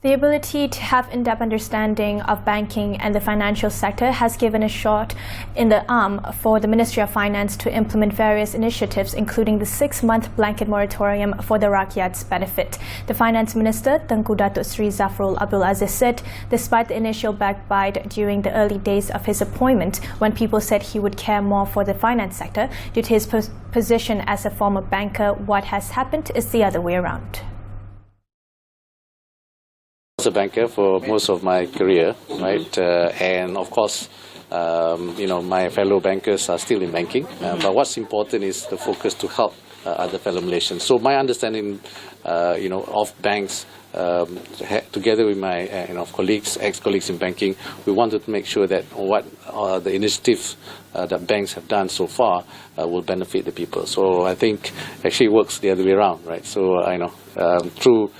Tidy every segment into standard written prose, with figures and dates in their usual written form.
The ability to have in-depth understanding of banking and the financial sector has given a shot in the arm for the Ministry of Finance to implement various initiatives, including the 6-month blanket moratorium for the rakyat's benefit. The Finance Minister, Tengku Seri Zafrul Aziz said, despite the initial backbite during the early days of his appointment, when people said he would care more for the finance sector due to his position as a former banker, what has happened is the other way around. I was a banker for most of my career, right? And of course, my fellow bankers are still in banking. But what's important is the focus to help other fellow Malaysians. So my understanding, of banks, together with my colleagues, ex-colleagues in banking, we wanted to make sure that what the initiatives that banks have done so far will benefit the people. So I think actually it works the other way around, right? So through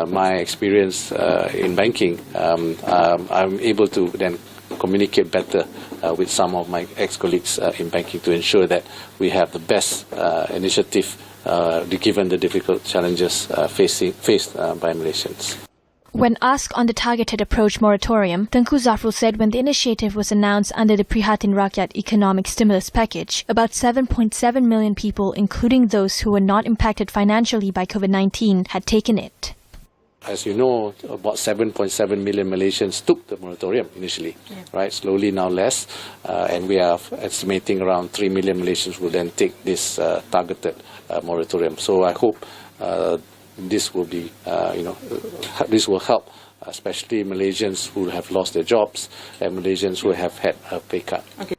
my experience in banking, I'm able to then communicate better with some of my ex-colleagues in banking to ensure that we have the best initiative given the difficult challenges faced by Malaysians. When asked on the targeted approach moratorium, Tengku Zafrul said when the initiative was announced under the Prihatin Rakyat economic stimulus package, about 7.7 million people, including those who were not impacted financially by COVID-19, had taken it. As you know, about 7.7 million Malaysians took the moratorium initially, right? Slowly now less, and we are estimating around 3 million Malaysians will then take this targeted moratorium. So I hope this will be, this will help, especially Malaysians who have lost their jobs and Malaysians who have had a pay cut. Okay.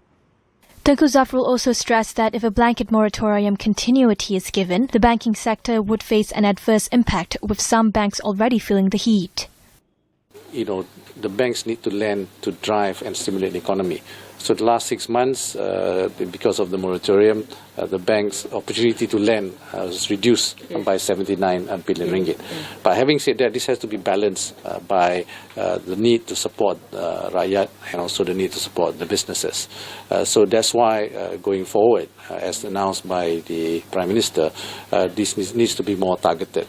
Tengku Zafrul also stressed that if a blanket moratorium continuity is given, the banking sector would face an adverse impact, with some banks already feeling the heat. The banks need to lend to drive and stimulate the economy. So the last 6 months, because of the moratorium, the bank's opportunity to lend was reduced by 79 billion ringgit. But having said that, this has to be balanced by the need to support rakyat and also the need to support the businesses. So that's why going forward, as announced by the Prime Minister, this needs to be more targeted.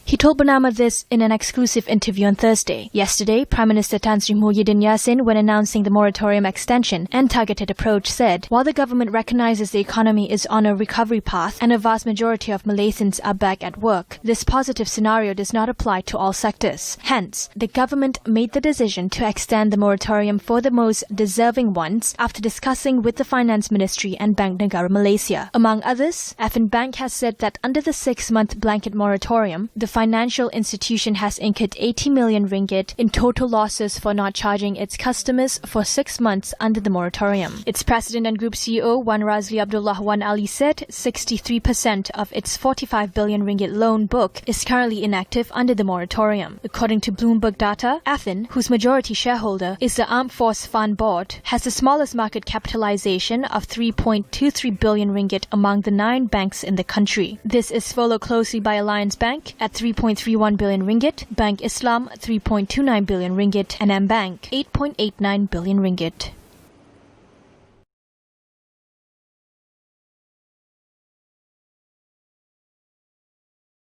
He told Bernama this in an exclusive interview on Thursday. Yesterday, Prime Minister Tan Sri Muhyiddin Yassin, when announcing the moratorium extension and targeted approach, said, while the government recognises the economy is on a recovery path and a vast majority of Malaysians are back at work, this positive scenario does not apply to all sectors. Hence, the government made the decision to extend the moratorium for the most deserving ones after discussing with the Finance Ministry and Bank Negara Malaysia. Among others, Affin Bank has said that under the 6-month blanket moratorium, the financial institution has incurred 80 million ringgit in total losses for not charging its customers for 6 months under the moratorium. Its president and group CEO, Wan Razli Abdullah Wan Ali, said 63% of its 45 billion ringgit loan book is currently inactive under the moratorium. According to Bloomberg data, Affin, whose majority shareholder is the Armed Force Fund Board, has the smallest market capitalization of 3.23 billion ringgit among the 9 banks in the country. This is followed closely by Alliance Bank at 3.31 billion ringgit, Bank Islam 3.29 billion ringgit, and M Bank 8.89 billion ringgit.